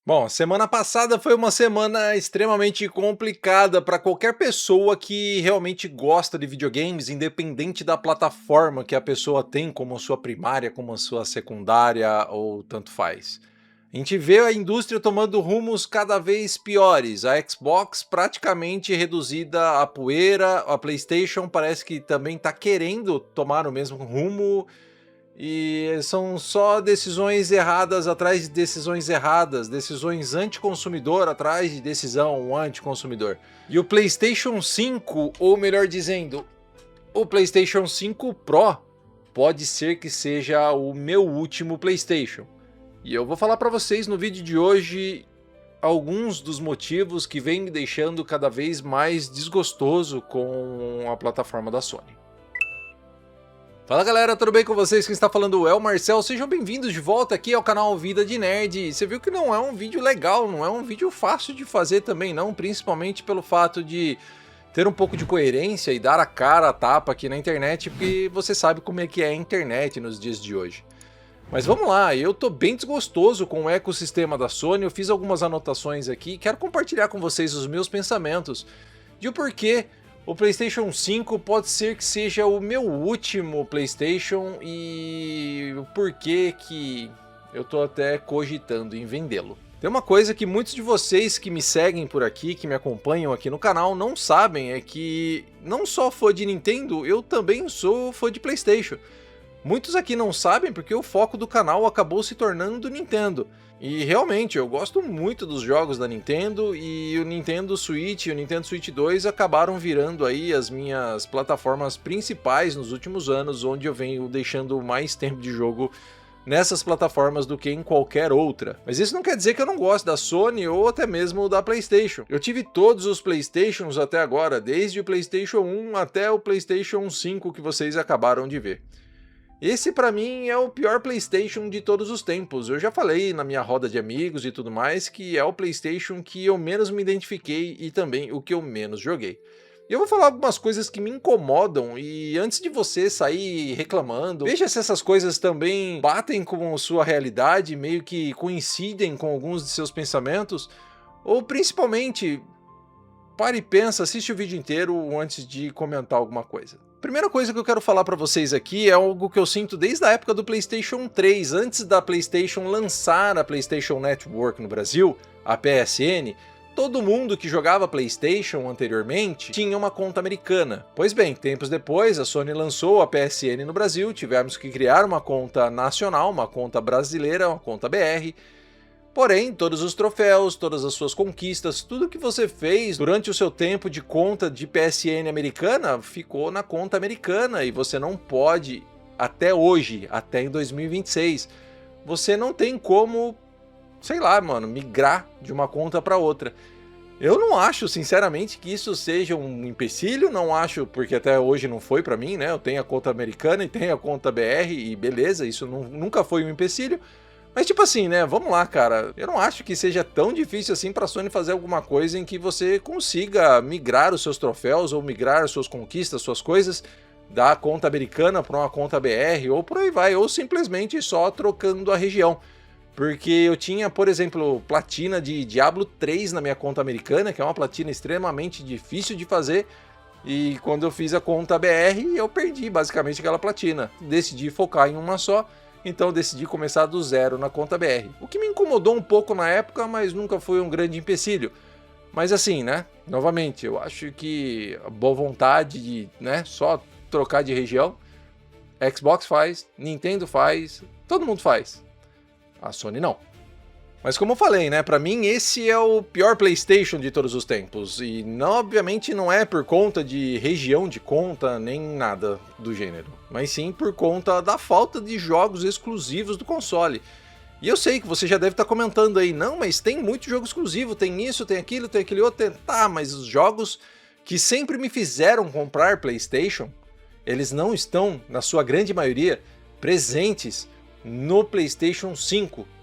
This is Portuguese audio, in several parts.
Bom, semana passada foi uma semana extremamente complicada para qualquer pessoa que realmente gosta de videogames, independente da plataforma que a pessoa tem como sua primária, como sua secundária ou tanto faz. A gente vê a indústria tomando rumos cada vez piores. A Xbox praticamente reduzida a poeira, a PlayStation parece que também está querendo tomar o mesmo rumo. E são só decisões erradas atrás de decisões erradas, decisões anticonsumidor atrás de decisão anticonsumidor. E o PlayStation 5, ou melhor dizendo, o PlayStation 5 Pro, pode ser que seja o meu último PlayStation. E eu vou falar para vocês no vídeo de hoje alguns dos motivos que vem me deixando cada vez mais desgostoso com a plataforma da Sony. Fala galera, tudo bem com vocês? Quem está falando é o Marcel, sejam bem-vindos de volta aqui ao canal Vida de Nerd. Você viu que não é um vídeo legal, não é um vídeo fácil de fazer também não, principalmente pelo fato de ter um pouco de coerência e dar a cara a tapa aqui na internet, porque você sabe como é que é a internet nos dias de hoje. Mas vamos lá, eu tô bem desgostoso com o ecossistema da Sony, eu fiz algumas anotações aqui, quero compartilhar com vocês os meus pensamentos de o porquê o PlayStation 5 pode ser que seja o meu último PlayStation e o porquê que eu tô até cogitando em vendê-lo. Tem uma coisa que muitos de vocês que me seguem por aqui, que me acompanham aqui no canal, não sabem, é que não só fã de Nintendo, eu também sou fã de PlayStation. Muitos aqui não sabem porque o foco do canal acabou se tornando Nintendo. E realmente, eu gosto muito dos jogos da Nintendo e o Nintendo Switch e o Nintendo Switch 2 acabaram virando aí as minhas plataformas principais nos últimos anos, onde eu venho deixando mais tempo de jogo nessas plataformas do que em qualquer outra. Mas isso não quer dizer que eu não gosto da Sony ou até mesmo da PlayStation. Eu tive todos os PlayStations até agora, desde o PlayStation 1 até o PlayStation 5 que vocês acabaram de ver. Esse pra mim é o pior PlayStation de todos os tempos. Eu já falei na minha roda de amigos e tudo mais que é o PlayStation que eu menos me identifiquei e também o que eu menos joguei. E eu vou falar algumas coisas que me incomodam e antes de você sair reclamando, veja se essas coisas também batem com sua realidade, meio que coincidem com alguns de seus pensamentos, ou principalmente, pare e pensa, assiste o vídeo inteiro antes de comentar alguma coisa. Primeira coisa que eu quero falar para vocês aqui é algo que eu sinto desde a época do PlayStation 3, antes da PlayStation lançar a PlayStation Network no Brasil, a PSN. Todo mundo que jogava PlayStation anteriormente tinha uma conta americana. Pois bem, tempos depois a Sony lançou a PSN no Brasil, tivemos que criar uma conta nacional, uma conta brasileira, uma conta BR. Porém, todos os troféus, todas as suas conquistas, tudo que você fez durante o seu tempo de conta de PSN americana ficou na conta americana e você não pode, até hoje, até em 2026, você não tem como, sei lá, mano, migrar de uma conta para outra. Eu não acho, sinceramente, que isso seja um empecilho, não acho, porque até hoje não foi para mim, né? Eu tenho a conta americana e tenho a conta BR e beleza, isso nunca foi um empecilho. Mas tipo assim, né, vamos lá, cara, eu não acho que seja tão difícil assim pra Sony fazer alguma coisa em que você consiga migrar os seus troféus ou migrar as suas conquistas, suas coisas, da conta americana para uma conta BR ou por aí vai, ou simplesmente só trocando a região. Porque eu tinha, por exemplo, platina de Diablo 3 na minha conta americana, que é uma platina extremamente difícil de fazer, e quando eu fiz a conta BR, eu perdi basicamente aquela platina. Decidi focar em uma só. Então decidi começar do zero na conta BR. O que me incomodou um pouco na época, mas nunca foi um grande empecilho. Mas assim, né? Novamente, eu acho que a boa vontade de, né, só trocar de região, Xbox faz, Nintendo faz, todo mundo faz. A Sony não. Mas como eu falei, né, pra mim esse é o pior PlayStation de todos os tempos. E não, obviamente não é por conta de região de conta, nem nada do gênero. Mas sim por conta da falta de jogos exclusivos do console. E eu sei que você já deve estar comentando aí, não, mas tem muito jogo exclusivo, tem isso, tem aquele outro, tá, mas os jogos que sempre me fizeram comprar PlayStation, eles não estão, na sua grande maioria, presentes no PlayStation 5.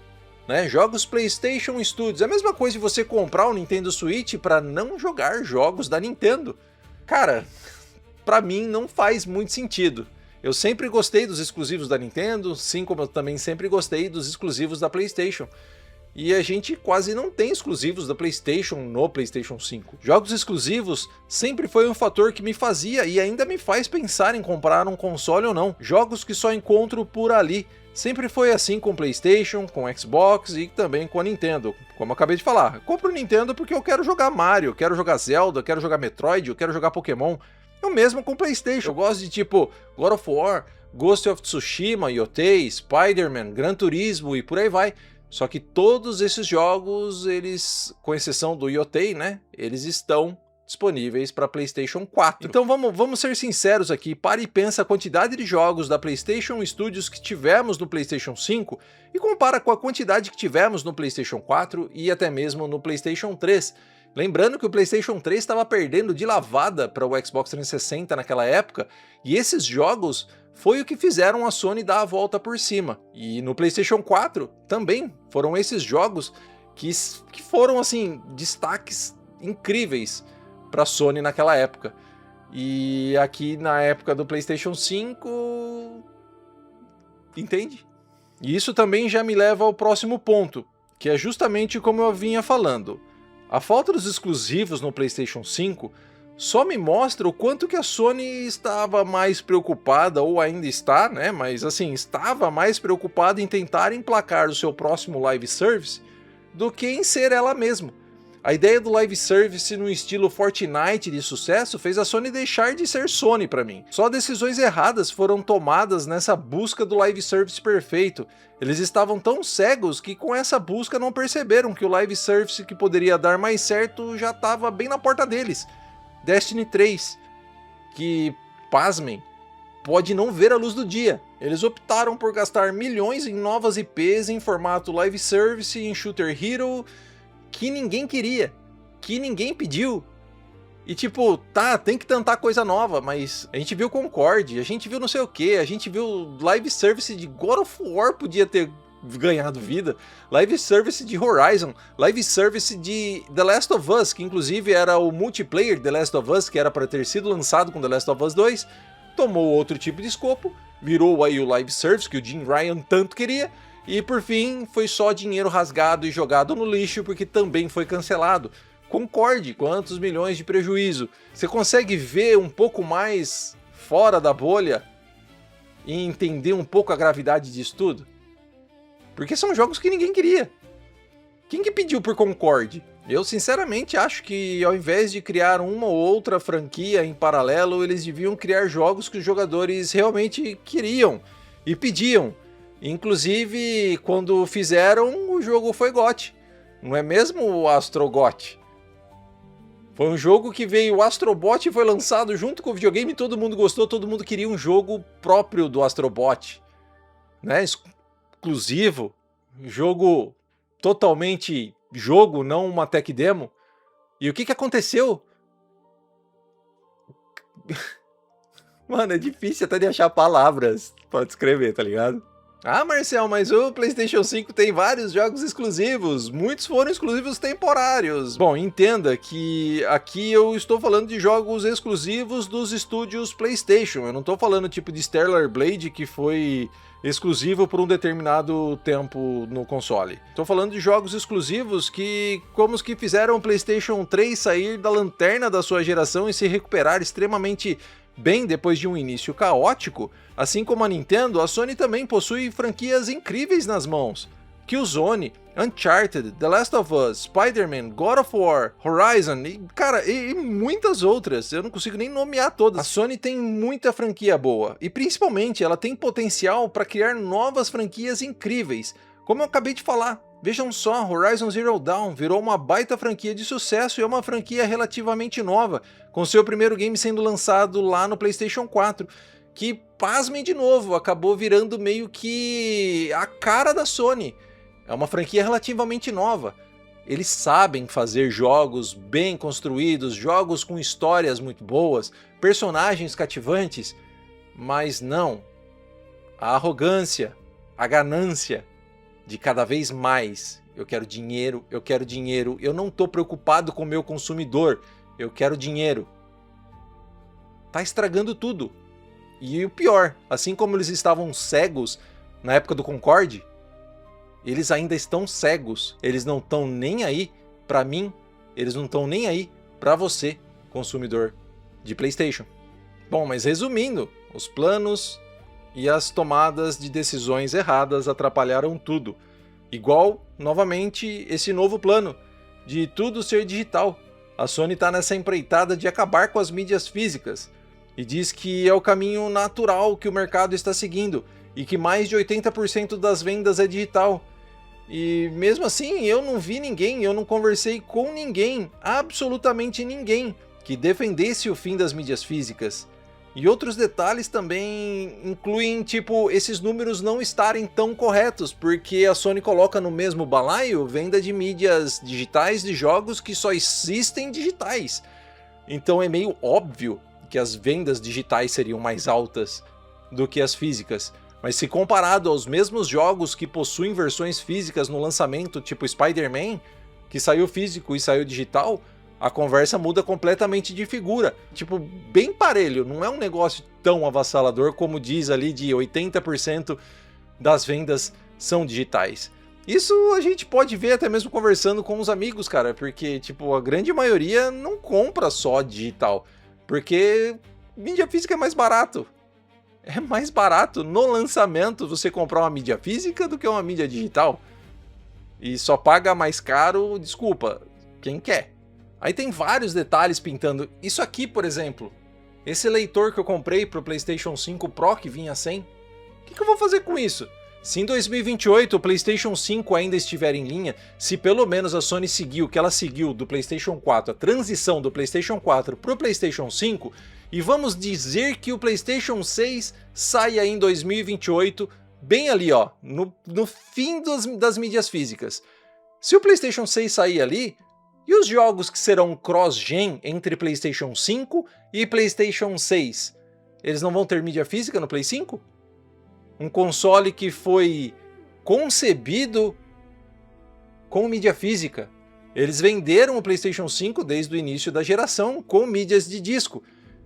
Né? Jogos PlayStation Studios, é a mesma coisa de você comprar um Nintendo Switch para não jogar jogos da Nintendo. Cara, pra mim não faz muito sentido. Eu sempre gostei dos exclusivos da Nintendo, assim como eu também sempre gostei dos exclusivos da PlayStation. e a gente quase não tem exclusivos da PlayStation no PlayStation 5. Jogos exclusivos sempre foi um fator que me fazia e ainda me faz pensar em comprar um console ou não. Jogos que só encontro por ali. Sempre foi assim com PlayStation, com Xbox e também com a Nintendo. Como eu acabei de falar, compro o Nintendo porque eu quero jogar Mario, quero jogar Zelda, quero jogar Metroid, eu quero jogar Pokémon. Eu mesmo com PlayStation. Eu gosto de tipo God of War, Ghost of Tsushima, Yotei, Spider-Man, Gran Turismo e por aí vai. Só que todos esses jogos, eles, com exceção do Yotei, né, eles estão disponíveis para PlayStation 4. Então vamos ser sinceros aqui, para e pensa a quantidade de jogos da PlayStation Studios que tivemos no PlayStation 5 e compara com a quantidade que tivemos no PlayStation 4 e até mesmo no PlayStation 3. Lembrando que o PlayStation 3 estava perdendo de lavada para o Xbox 360 naquela época, e esses jogos foi o que fizeram a Sony dar a volta por cima. E no PlayStation 4 também foram esses jogos que foram assim destaques incríveis para a Sony naquela época. E aqui na época do PlayStation 5, entende? E isso também já me leva ao próximo ponto, que é justamente como eu vinha falando. A falta dos exclusivos no PlayStation 5 só me mostra o quanto que a Sony estava mais preocupada, ou ainda está, né? Mas assim, estava mais preocupada em tentar emplacar o seu próximo live service do que em ser ela mesma. A ideia do live service no estilo Fortnite de sucesso fez a Sony deixar de ser Sony para mim. Só decisões erradas foram tomadas nessa busca do live service perfeito. Eles estavam tão cegos que com essa busca não perceberam que o live service que poderia dar mais certo já estava bem na porta deles. Destiny 3, que, pasmem, pode não ver a luz do dia. Eles optaram por gastar milhões em novas IPs em formato live service em Shooter Hero que ninguém queria, que ninguém pediu. E tipo, tá, tem que tentar coisa nova, mas a gente viu Concorde, a gente viu não sei o que, a gente viu live service de God of War podia ter ganhado vida, live service de Horizon, live service de The Last of Us, que inclusive era o multiplayer The Last of Us, que era para ter sido lançado com The Last of Us 2, tomou outro tipo de escopo, virou aí o live service que o Jim Ryan tanto queria, e por fim foi só dinheiro rasgado e jogado no lixo porque também foi cancelado. Concorde, quantos milhões de prejuízo. Você consegue ver um pouco mais fora da bolha e entender um pouco a gravidade disso tudo? Porque são jogos que ninguém queria. Quem que pediu por Concorde? Eu sinceramente acho que ao invés de criar uma ou outra franquia em paralelo, eles deviam criar jogos que os jogadores realmente queriam e pediam. Inclusive, quando fizeram, o jogo foi GOT. Não é mesmo o Astro GOT? Foi um jogo que veio o Astrobot e foi lançado junto com o videogame, todo mundo gostou, todo mundo queria um jogo próprio do Astrobot, né? Exclusivo, jogo totalmente jogo, não uma tech demo. E o que aconteceu? Mano, é difícil até de achar palavras pra descrever, tá ligado? Ah, Marcel, mas o PlayStation 5 tem vários jogos exclusivos, muitos foram exclusivos temporários. Bom, entenda que aqui eu estou falando de jogos exclusivos dos estúdios PlayStation, eu não estou falando tipo de Stellar Blade que foi exclusivo por um determinado tempo no console. Estou falando de jogos exclusivos que, como os que fizeram o PlayStation 3 sair da lanterna da sua geração e se recuperar extremamente bem depois de um início caótico. Assim como a Nintendo, a Sony também possui franquias incríveis nas mãos. Killzone, Uncharted, The Last of Us, Spider-Man, God of War, Horizon e muitas outras, eu não consigo nem nomear todas. A Sony tem muita franquia boa e principalmente ela tem potencial para criar novas franquias incríveis. Como eu acabei de falar, vejam só, Horizon Zero Dawn virou uma baita franquia de sucesso e é uma franquia relativamente nova, com seu primeiro game sendo lançado lá no PlayStation 4, que, pasmem de novo, acabou virando meio que a cara da Sony. É uma franquia relativamente nova. Eles sabem fazer jogos bem construídos, jogos com histórias muito boas, personagens cativantes, mas não. A arrogância, a ganância de cada vez mais. Eu quero dinheiro, eu não tô preocupado com o meu consumidor, eu quero dinheiro. Tá estragando tudo. E o pior, assim como eles estavam cegos na época do Concorde, Eles ainda estão cegos, eles não estão nem aí para mim, eles não estão nem aí para você, consumidor de PlayStation. Bom, mas resumindo, os planos e as tomadas de decisões erradas atrapalharam tudo. Igual, novamente, esse novo plano de tudo ser digital. A Sony está nessa empreitada de acabar com as mídias físicas e diz que é o caminho natural que o mercado está seguindo e que mais de 80% das vendas é digital. E mesmo assim, eu não vi ninguém, eu não conversei com ninguém, absolutamente ninguém, que defendesse o fim das mídias físicas. E outros detalhes também incluem, tipo, esses números não estarem tão corretos, porque a Sony coloca no mesmo balaio venda de mídias digitais de jogos que só existem digitais. Então é meio óbvio que as vendas digitais seriam mais altas do que as físicas. Mas se comparado aos mesmos jogos que possuem versões físicas no lançamento, tipo Spider-Man, que saiu físico e saiu digital, a conversa muda completamente de figura. Tipo, bem parelho, não é um negócio tão avassalador como diz ali de 80% das vendas são digitais. Isso a gente pode ver até mesmo conversando com os amigos, cara, porque tipo, a grande maioria não compra só digital, porque mídia física é mais barato. É mais barato no lançamento você comprar uma mídia física do que uma mídia digital. E só paga mais caro, desculpa, quem quer. Aí tem vários detalhes pintando. Isso aqui, por exemplo, esse leitor que eu comprei pro PlayStation 5 Pro que vinha sem, o que eu vou fazer com isso? Se em 2028 o PlayStation 5 ainda estiver em linha, se pelo menos a Sony seguiu o que ela seguiu do PlayStation 4, a transição do PlayStation 4 pro PlayStation 5, e vamos dizer que o PlayStation 6 saia em 2028, bem ali ó, no fim das mídias físicas. Se o PlayStation 6 sair ali, e os jogos que serão cross-gen entre PlayStation 5 e PlayStation 6? Eles não vão ter mídia física no Play 5? Um console que foi concebido com mídia física. Eles venderam o PlayStation 5 desde o início da geração com mídias de disco.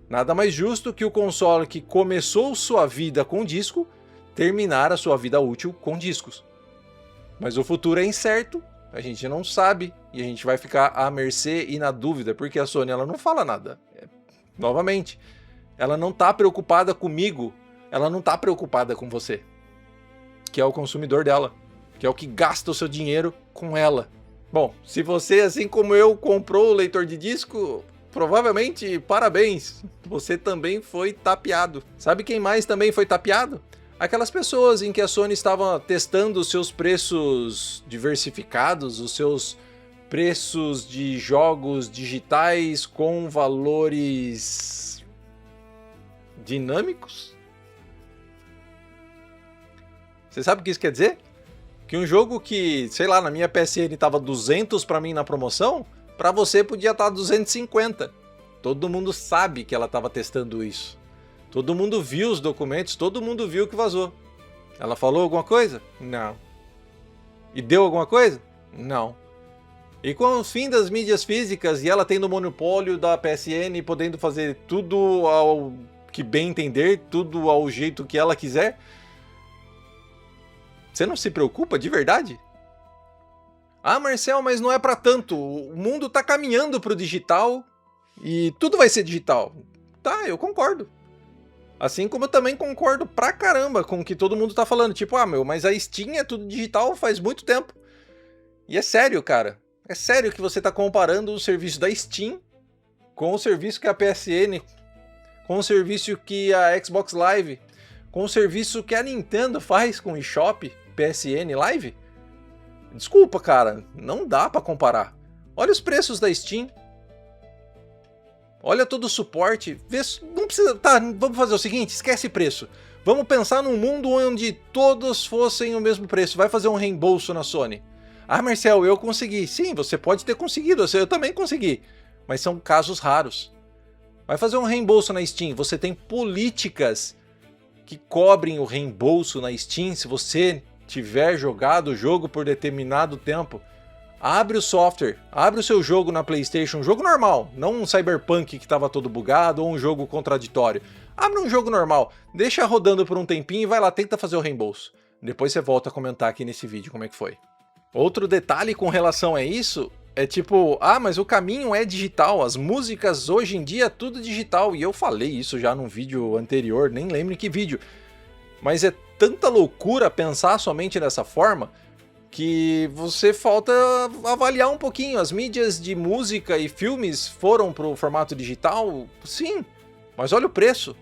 Nada mais justo que o console que começou sua vida com disco terminar a sua vida útil com discos. Mas o futuro é incerto, a gente não sabe e a gente vai ficar à mercê e na dúvida, porque a Sony ela não fala nada. Novamente, ela não está preocupada comigo, ela não está preocupada com você, que é o consumidor dela, que é o que gasta o seu dinheiro com ela. Bom, se você, assim como eu, comprou o leitor de disco, provavelmente, parabéns, você também foi tapeado. Sabe quem mais também foi tapeado? Aquelas pessoas em que a Sony estava testando os seus preços diversificados, os seus preços de jogos digitais com valores dinâmicos. Você sabe o que isso quer dizer? Que um jogo que, sei lá, na minha PSN estava 200 para mim na promoção, para você podia estar 250. Todo mundo sabe que ela estava testando isso. Todo mundo viu os documentos, todo mundo viu que vazou. Ela falou alguma coisa? Não. E deu alguma coisa? Não. E com o fim das mídias físicas e ela tendo o monopólio da PSN, podendo fazer tudo ao que bem entender, tudo ao jeito que ela quiser, você não se preocupa de verdade? Ah, Marcel, mas não é pra tanto. O mundo tá caminhando pro digital e tudo vai ser digital. Tá, eu concordo. Assim como eu também concordo pra caramba com o que todo mundo tá falando. Tipo, ah, meu, mas a Steam é tudo digital faz muito tempo. E é sério, cara. É sério que você tá comparando o serviço da Steam com o serviço que a PSN, com o serviço que a Xbox Live, com o serviço que a Nintendo faz com o eShop, PSN Live? Desculpa, cara. Não dá pra comparar. Olha os preços da Steam. Olha todo o suporte, vê, não precisa, tá, vamos fazer o seguinte, esquece preço. Vamos pensar num mundo onde todos fossem o mesmo preço, vai fazer um reembolso na Sony. Ah, Marcel, eu consegui. Sim, você pode ter conseguido, eu também consegui. Mas são casos raros. Vai fazer um reembolso na Steam, você tem políticas que cobrem o reembolso na Steam se você tiver jogado o jogo por determinado tempo. Abre o software, abre o seu jogo na PlayStation, um jogo normal, não um Cyberpunk que estava todo bugado ou um jogo contraditório. Abre um jogo normal, deixa rodando por um tempinho e vai lá, tenta fazer o reembolso. Depois você volta a comentar aqui nesse vídeo como é que foi. Outro detalhe com relação a isso é tipo, mas o caminho é digital, as músicas hoje em dia é tudo digital, e eu falei isso já num vídeo anterior, nem lembro em que vídeo, mas é tanta loucura pensar somente dessa forma que você falta avaliar um pouquinho. As mídias de música e filmes foram para o formato digital? Sim, mas olha o preço,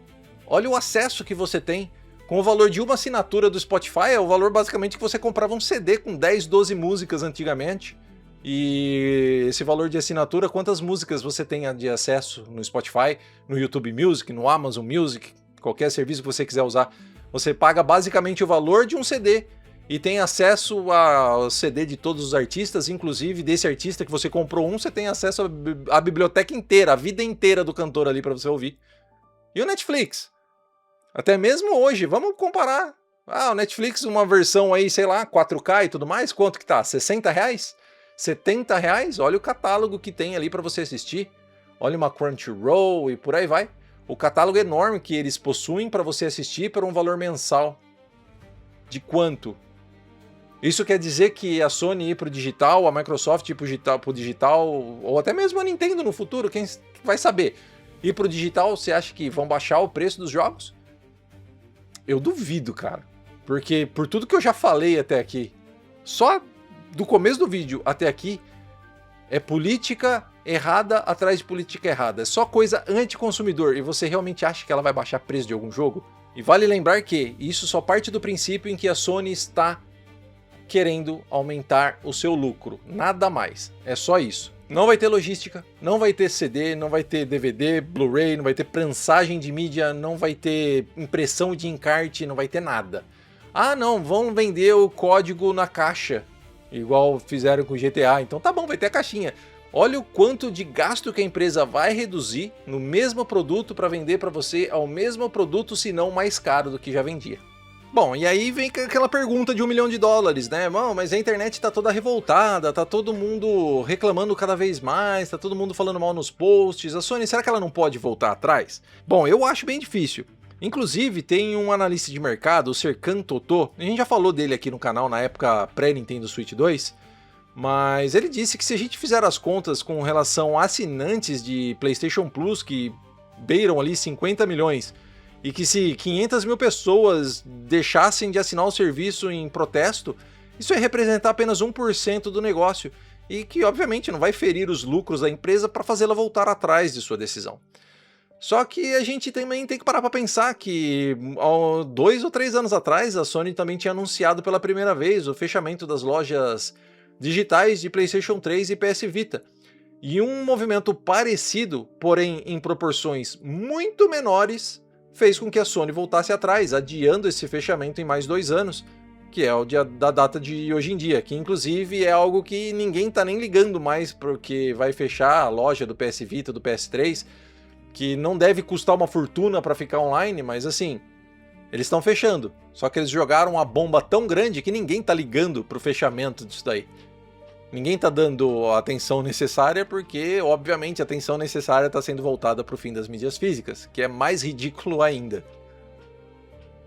olha o acesso que você tem. Com o valor de uma assinatura do Spotify, é o valor basicamente que você comprava um CD com 10, 12 músicas antigamente. E esse valor de assinatura, quantas músicas você tem de acesso no Spotify, no YouTube Music, no Amazon Music, qualquer serviço que você quiser usar. Você paga basicamente o valor de um CD e tem acesso ao CD de todos os artistas, inclusive desse artista que você comprou você tem acesso à biblioteca inteira, a vida inteira do cantor ali para você ouvir. E o Netflix? Até mesmo hoje, vamos comparar. O Netflix, uma versão aí, sei lá, 4K e tudo mais, quanto que tá? 60 reais? 70 reais? Olha o catálogo que tem ali para você assistir. Olha uma Crunchyroll e por aí vai. O catálogo enorme que eles possuem para você assistir por um valor mensal. De quanto? Isso quer dizer que a Sony ir pro digital, a Microsoft ir pro digital, ou até mesmo a Nintendo no futuro, quem vai saber? Ir pro digital, você acha que vão baixar o preço dos jogos? Eu duvido, cara. Porque por tudo que eu já falei até aqui, só do começo do vídeo até aqui, é política errada atrás de política errada. É só coisa anticonsumidor. E você realmente acha que ela vai baixar preço de algum jogo? E vale lembrar que isso só parte do princípio em que a Sony está querendo aumentar o seu lucro. Nada mais. É só isso. Não vai ter logística, não vai ter CD, não vai ter DVD, Blu-ray, não vai ter prensagem de mídia, não vai ter impressão de encarte, não vai ter nada. Não, vão vender o código na caixa, igual fizeram com o GTA, então tá bom, vai ter a caixinha. Olha o quanto de gasto que a empresa vai reduzir no mesmo produto para vender para você ao mesmo produto, se não mais caro do que já vendia. Bom, e aí vem aquela pergunta de $1 milhão, né? Mas a internet tá toda revoltada, tá todo mundo reclamando cada vez mais, tá todo mundo falando mal nos posts. A Sony, será que ela não pode voltar atrás? Bom, eu acho bem difícil. Inclusive, tem um analista de mercado, o Serkan Totô, a gente já falou dele aqui no canal na época pré-Nintendo Switch 2, mas ele disse que se a gente fizer as contas com relação a assinantes de PlayStation Plus, que beiram ali 50 milhões, e que se 500 mil pessoas deixassem de assinar o serviço em protesto, isso ia representar apenas 1% do negócio, e que obviamente não vai ferir os lucros da empresa para fazê-la voltar atrás de sua decisão. Só que a gente também tem que parar para pensar que 2 ou 3 anos atrás a Sony também tinha anunciado pela primeira vez o fechamento das lojas digitais de PlayStation 3 e PS Vita. E um movimento parecido, porém em proporções muito menores, fez com que a Sony voltasse atrás, adiando esse fechamento em mais 2 anos, que é o da data de hoje em dia, que inclusive é algo que ninguém tá nem ligando mais, porque vai fechar a loja do PS Vita, do PS3, que não deve custar uma fortuna para ficar online, mas assim, eles estão fechando. Só que eles jogaram uma bomba tão grande que ninguém tá ligando pro fechamento disso daí. Ninguém tá dando a atenção necessária porque, obviamente, a atenção necessária tá sendo voltada pro fim das mídias físicas, que é mais ridículo ainda.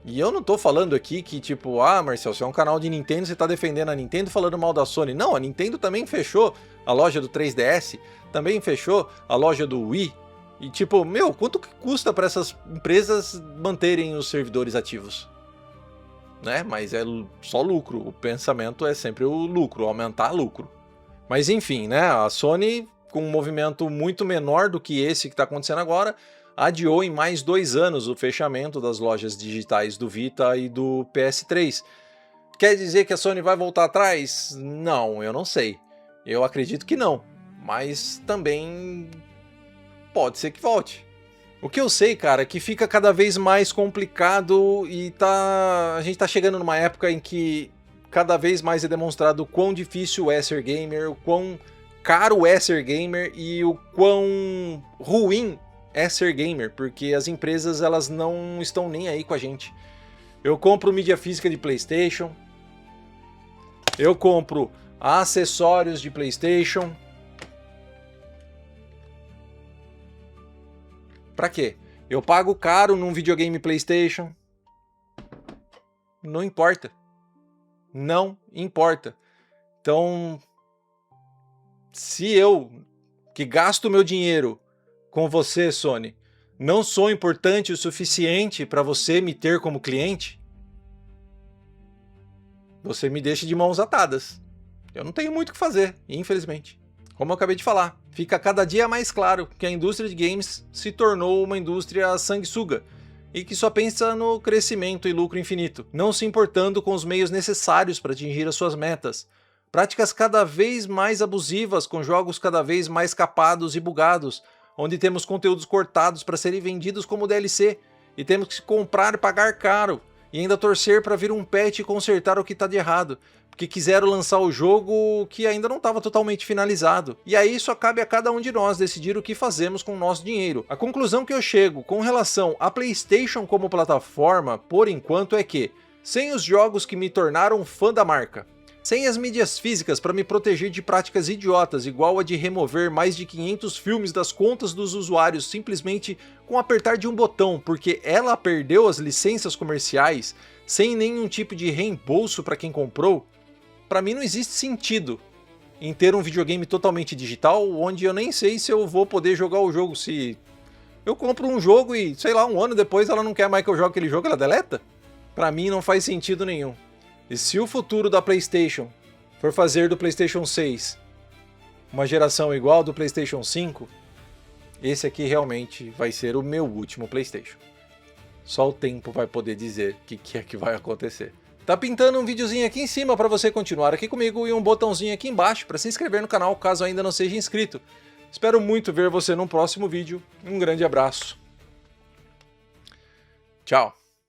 E eu não tô falando aqui que tipo, Marcel, você é um canal de Nintendo, você tá defendendo a Nintendo falando mal da Sony. Não, a Nintendo também fechou a loja do 3DS, também fechou a loja do Wii. E tipo, quanto que custa para essas empresas manterem os servidores ativos? Né? Mas é só lucro, o pensamento é sempre o lucro, aumentar lucro. Mas enfim, né? A Sony, com um movimento muito menor do que esse que está acontecendo agora, adiou em mais 2 anos o fechamento das lojas digitais do Vita e do PS3. Quer dizer que a Sony vai voltar atrás? Não, eu não sei. Eu acredito que não, mas também pode ser que volte. O que eu sei, cara, é que fica cada vez mais complicado e a gente tá chegando numa época em que cada vez mais é demonstrado o quão difícil é ser gamer, o quão caro é ser gamer e o quão ruim é ser gamer, porque as empresas elas não estão nem aí com a gente. Eu compro mídia física de PlayStation, eu compro acessórios de PlayStation. Pra quê? Eu pago caro num videogame PlayStation. Não importa. Não importa. Então, se eu, que gasto meu dinheiro com você, Sony, não sou importante o suficiente para você me ter como cliente, você me deixa de mãos atadas. Eu não tenho muito o que fazer, infelizmente. Como eu acabei de falar, fica cada dia mais claro que a indústria de games se tornou uma indústria sanguessuga e que só pensa no crescimento e lucro infinito, não se importando com os meios necessários para atingir as suas metas. Práticas cada vez mais abusivas, com jogos cada vez mais capados e bugados, onde temos conteúdos cortados para serem vendidos como DLC, e temos que comprar e pagar caro, e ainda torcer para vir um patch e consertar o que está de errado, porque quiseram lançar o jogo que ainda não estava totalmente finalizado. E aí só cabe a cada um de nós decidir o que fazemos com o nosso dinheiro. A conclusão que eu chego com relação à PlayStation como plataforma, por enquanto, é que, sem os jogos que me tornaram fã da marca, sem as mídias físicas para me proteger de práticas idiotas, igual a de remover mais de 500 filmes das contas dos usuários simplesmente com apertar de um botão, porque ela perdeu as licenças comerciais sem nenhum tipo de reembolso para quem comprou, para mim não existe sentido em ter um videogame totalmente digital, onde eu nem sei se eu vou poder jogar o jogo. Se eu compro um jogo e, sei lá, um ano depois ela não quer mais que eu jogue aquele jogo, ela deleta? Para mim não faz sentido nenhum. E se o futuro da PlayStation for fazer do PlayStation 6 uma geração igual ao do PlayStation 5, esse aqui realmente vai ser o meu último PlayStation. Só o tempo vai poder dizer o que é que vai acontecer. Tá pintando um videozinho aqui em cima para você continuar aqui comigo e um botãozinho aqui embaixo para se inscrever no canal caso ainda não seja inscrito. Espero muito ver você no próximo vídeo. Um grande abraço. Tchau.